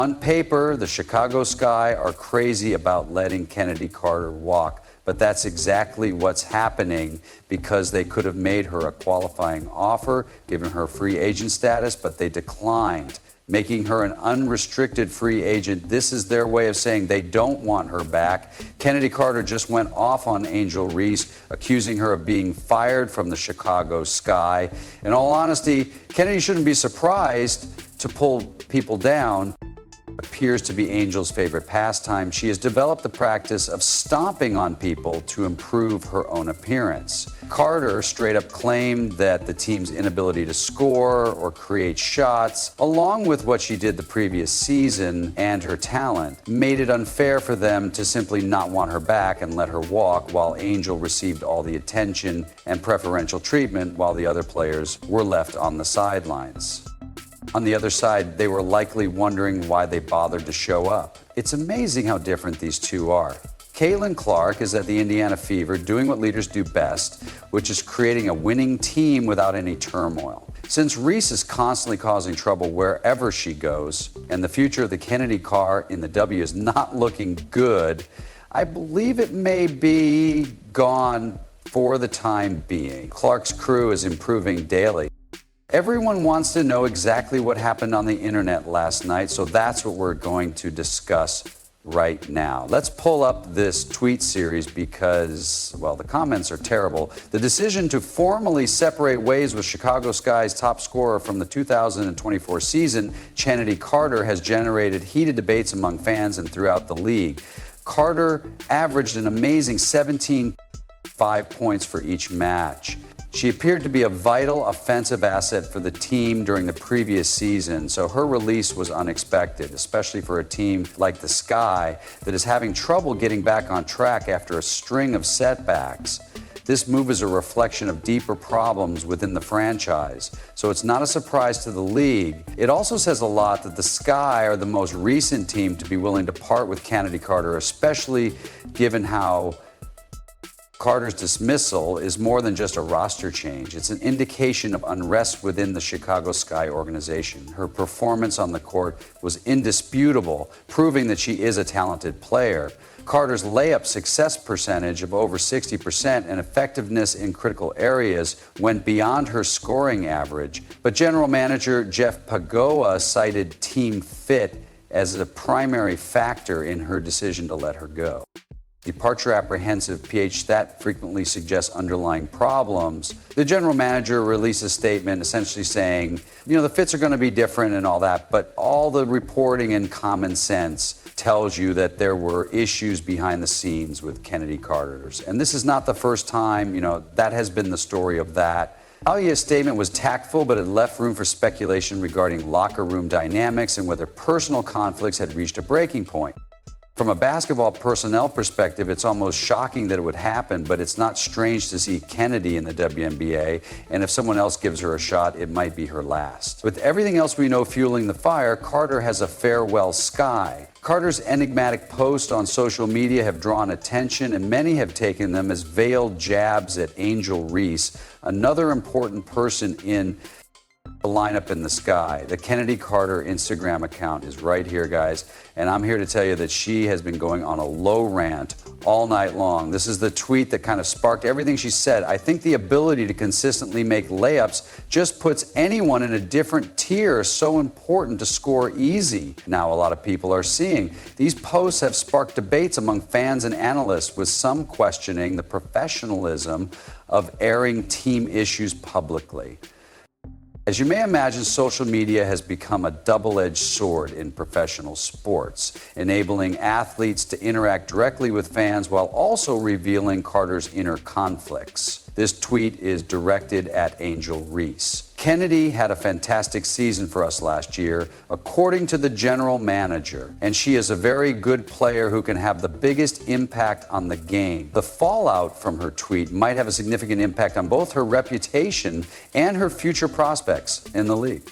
On paper, the Chicago Sky are crazy about letting Chennedy Carter walk, but that's exactly what's happening because they could have made her a qualifying offer, given her free agent status, but they declined, making her an unrestricted free agent. This is their way of saying they don't want her back. Chennedy Carter just went off on Angel Reese, accusing her of being fired from the Chicago Sky. In all honesty, Chennedy shouldn't be surprised to pull people down. Appears to be Angel's favorite pastime. She has developed the practice of stomping on people to improve her own appearance. Carter straight up claimed that the team's inability to score or create shots, along with what she did the previous season and her talent, made it unfair for them to simply not want her back and let her walk, while Angel received all the attention and preferential treatment while the other players were left on the sidelines. On the other side, they were likely wondering why they bothered to show up. It's amazing how different these two are. Caitlin Clark is at the Indiana Fever doing what leaders do best, which is creating a winning team without any turmoil. Since Reese is constantly causing trouble wherever she goes, and the future of the Chennedy car in the W is not looking good, I believe it may be gone for the time being. Clark's crew is improving daily. Everyone wants to know exactly what happened on the internet last night, so that's what we're going to discuss right now. Let's pull up this tweet series because, well, the comments are terrible. The decision to formally separate ways with Chicago Sky's top scorer from the 2024 season, Chennedy Carter, has generated heated debates among fans and throughout the league. Carter averaged an amazing 17.5 points for each match. She appeared to be a vital offensive asset for the team during the previous season, so her release was unexpected, especially for a team like the Sky that is having trouble getting back on track after a string of setbacks. This move is a reflection of deeper problems within the franchise, so it's not a surprise to the league. It also says a lot that the Sky are the most recent team to be willing to part with Chennedy Carter, especially given how Carter's dismissal is more than just a roster change. It's an indication of unrest within the Chicago Sky organization. Her performance on the court was indisputable, proving that she is a talented player. Carter's layup success percentage of over 60% and effectiveness in critical areas went beyond her scoring average. But general manager Jeff Pagoa cited team fit as a primary factor in her decision to let her go. Departure apprehensive PH that frequently suggests underlying problems. The general manager released a statement essentially saying, the fits are going to be different and all that, but all the reporting and common sense tells you that there were issues behind the scenes with Chennedy Carter's. And this is not the first time, that has been the story of that. Alia's statement was tactful, but it left room for speculation regarding locker room dynamics and whether personal conflicts had reached a breaking point. From a basketball personnel perspective, it's almost shocking that it would happen, but it's not strange to see Chennedy in the WNBA, and if someone else gives her a shot, it might be her last. With everything else we know fueling the fire, Carter has a farewell Sky. Carter's enigmatic posts on social media have drawn attention, and many have taken them as veiled jabs at Angel Reese, another important person in the lineup in the Sky. The Chennedy Carter Instagram account is right here, guys, and I'm here to tell you that she has been going on a low rant all night long. This is the tweet that kind of sparked everything she said. I think the ability to consistently make layups just puts anyone in a different tier. So important to score easy. Now a lot of people are seeing. These posts have sparked debates among fans and analysts, with some questioning the professionalism of airing team issues publicly. As you may imagine, social media has become a double-edged sword in professional sports, enabling athletes to interact directly with fans while also revealing Carter's inner conflicts. This tweet is directed at Angel Reese. Chennedy had a fantastic season for us last year, according to the general manager, and she is a very good player who can have the biggest impact on the game. The fallout from her tweet might have a significant impact on both her reputation and her future prospects in the league.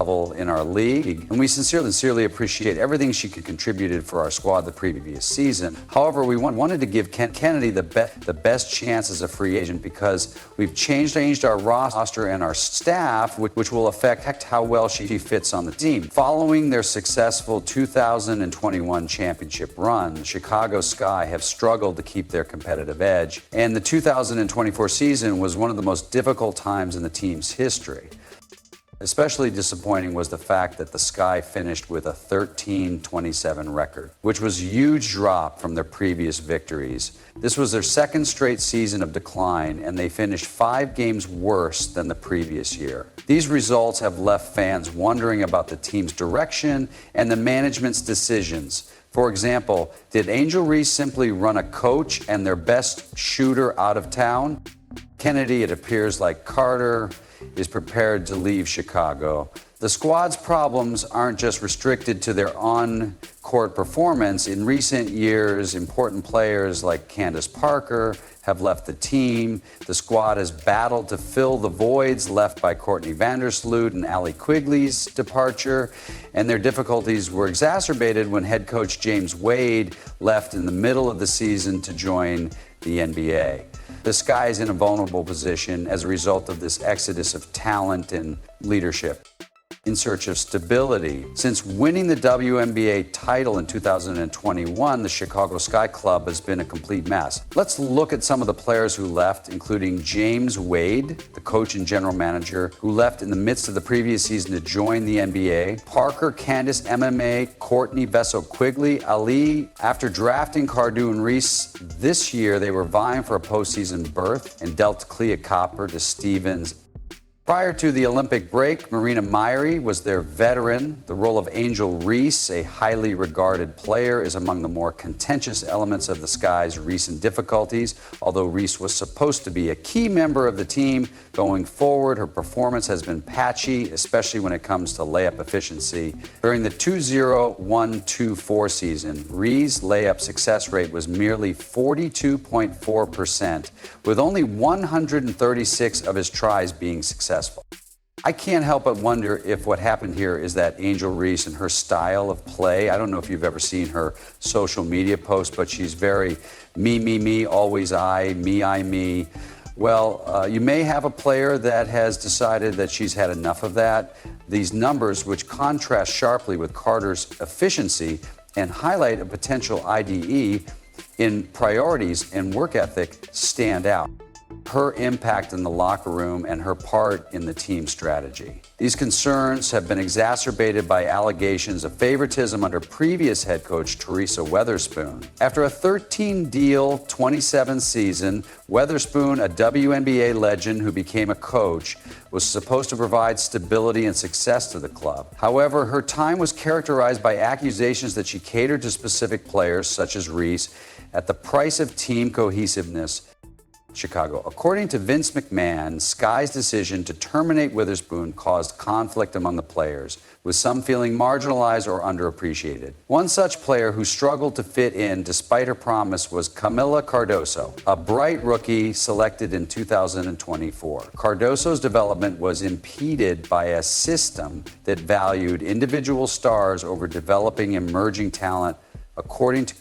level in our league, and we sincerely appreciate everything she contributed for our squad the previous season. However, we wanted to give Chennedy the best chance as a free agent because we've changed our roster and our staff, which will affect how well she fits on the team. Following their successful 2021 championship run, the Chicago Sky have struggled to keep their competitive edge, and the 2024 season was one of the most difficult times in the team's history. Especially disappointing was the fact that the Sky finished with a 13-27 record, which was a huge drop from their previous victories. This was their second straight season of decline, and they finished 5 games worse than the previous year. These results have left fans wondering about the team's direction and the management's decisions. For example, did Angel Reese simply run a coach and their best shooter out of town? Chennedy, it appears like Carter is prepared to leave Chicago. The squad's problems aren't just restricted to their on-court performance. In recent years, important players like Candace Parker have left the team. The squad has battled to fill the voids left by Courtney Vandersloot and Allie Quigley's departure, and their difficulties were exacerbated when head coach James Wade left in the middle of the season to join the NBA. The Sky is in a vulnerable position as a result of this exodus of talent and leadership. In search of stability. Since winning the WNBA title in 2021, the Chicago Sky Club has been a complete mess. Let's look at some of the players who left, including James Wade, the coach and general manager, who left in the midst of the previous season to join the NBA. Parker, Candace, MMA, Courtney, Vessel Quigley, Ali. After drafting Cardew and Reese this year, they were vying for a postseason berth and dealt Clea Copper to Stevens. Prior to the Olympic break, Marina Myrie was their veteran. The role of Angel Reese, a highly regarded player, is among the more contentious elements of the Sky's recent difficulties. Although Reese was supposed to be a key member of the team going forward, her performance has been patchy, especially when it comes to layup efficiency. During the 2-0-1-2-4 season, Reese's layup success rate was merely 42.4%, with only 136 of his tries being successful. I can't help but wonder if what happened here is that Angel Reese and her style of play. I don't know if you've ever seen her social media posts, but she's very me, always I, me. Well, you may have a player that has decided that she's had enough of that. These numbers, which contrast sharply with Carter's efficiency and highlight a potential IDE in priorities and work ethic, stand out. Her impact in the locker room and her part in the team strategy. These concerns have been exacerbated by allegations of favoritism under previous head coach Teresa Weatherspoon. After a 13-deal 27 season, Weatherspoon, a WNBA legend who became a coach, was supposed to provide stability and success to the club. However, her time was characterized by accusations that she catered to specific players, such as Reese, at the price of team cohesiveness. Chicago. According to Vince McMahon, Sky's decision to terminate Weatherspoon caused conflict among the players, with some feeling marginalized or underappreciated. One such player who struggled to fit in despite her promise was Kamilla Cardoso, a bright rookie selected in 2024. Cardoso's development was impeded by a system that valued individual stars over developing emerging talent, according to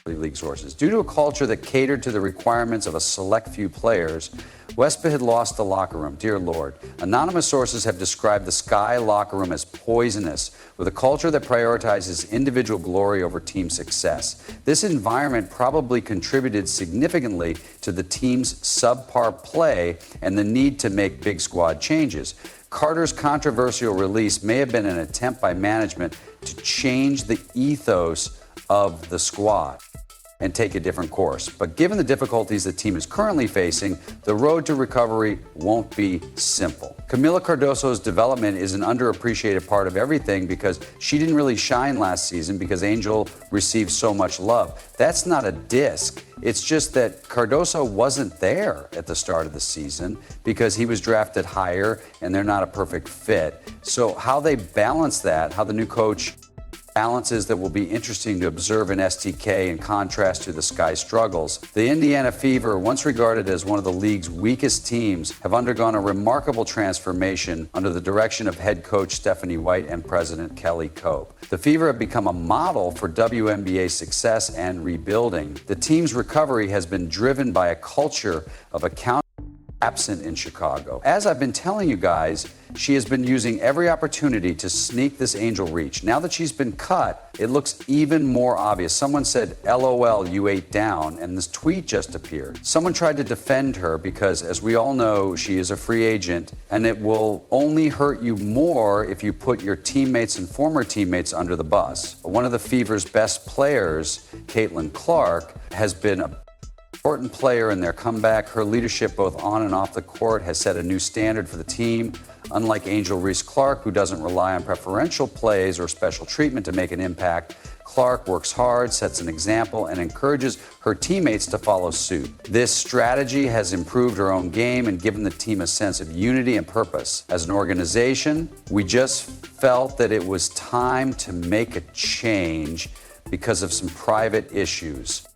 league sources. Due to a culture that catered to the requirements of a select few players, Westby had lost the locker room. Dear Lord. Anonymous sources have described the Sky locker room as poisonous, with a culture that prioritizes individual glory over team success. This environment probably contributed significantly to the team's subpar play and the need to make big squad changes. Carter's controversial release may have been an attempt by management to change the ethos of the squad and take a different course. But given the difficulties the team is currently facing, the road to recovery won't be simple. Kamilla Cardoso's development is an underappreciated part of everything because she didn't really shine last season because Angel received so much love. That's not a diss. It's just that Cardoso wasn't there at the start of the season because he was drafted higher and they're not a perfect fit. So how they balance that, how the new coach balances that will be interesting to observe in STK in contrast to the Sky struggles. The Indiana Fever, once regarded as one of the league's weakest teams, have undergone a remarkable transformation under the direction of head coach Stephanie White and president Kelly Cope. The Fever have become a model for WNBA success and rebuilding. The team's recovery has been driven by a culture of accountability absent in Chicago. As I've been telling you guys, she has been using every opportunity to sneak this Angel reach. Now that she's been cut, it looks even more obvious. Someone said, LOL, you ate down, and this tweet just appeared. Someone tried to defend her because, as we all know, she is a free agent, and it will only hurt you more if you put your teammates and former teammates under the bus. One of the Fever's best players, Caitlin Clark, has been a important player in their comeback. Her leadership both on and off the court has set a new standard for the team. Unlike Angel Reese Clark, who doesn't rely on preferential plays or special treatment to make an impact, Clark works hard, sets an example, and encourages her teammates to follow suit. This strategy has improved her own game and given the team a sense of unity and purpose. As an organization, we just felt that it was time to make a change because of some private issues.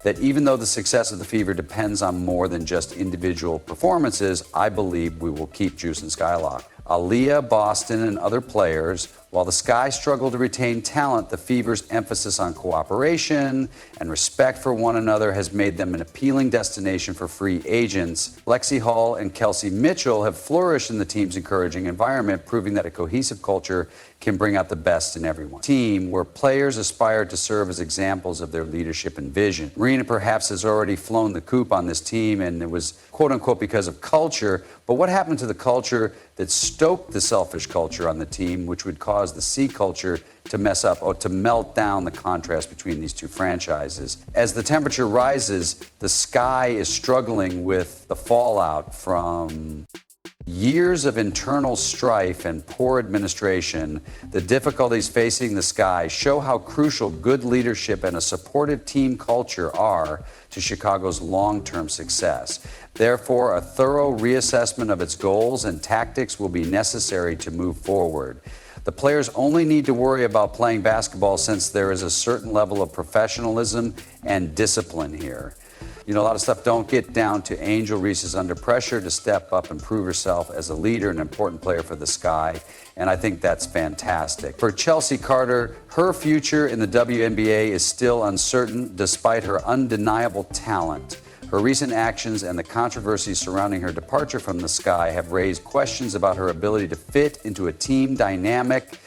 That even though the success of the Fever depends on more than just individual performances, I believe we will keep juicing Skylock. Aaliyah, Boston, and other players, while the Sky struggle to retain talent, the Fever's emphasis on cooperation and respect for one another has made them an appealing destination for free agents. Lexi Hall and Kelsey Mitchell have flourished in the team's encouraging environment, proving that a cohesive culture can bring out the best in everyone. Team where players aspire to serve as examples of their leadership and vision. Marina perhaps has already flown the coop on this team, and it was quote unquote because of culture. But what happened to the culture that stoked the selfish culture on the team, which would cause the C culture to mess up or to melt down the contrast between these two franchises? As the temperature rises, the Sky is struggling with the fallout from years of internal strife and poor administration. The difficulties facing the Sky show how crucial good leadership and a supportive team culture are to Chicago's long-term success. Therefore, a thorough reassessment of its goals and tactics will be necessary to move forward. The players only need to worry about playing basketball since there is a certain level of professionalism and discipline here. You know, a lot of stuff don't get down to Angel Reese is under pressure to step up and prove herself as a leader, an important player for the Sky, and I think that's fantastic. For Chelsea Carter, her future in the WNBA is still uncertain despite her undeniable talent. Her recent actions and the controversy surrounding her departure from the Sky have raised questions about her ability to fit into a team dynamic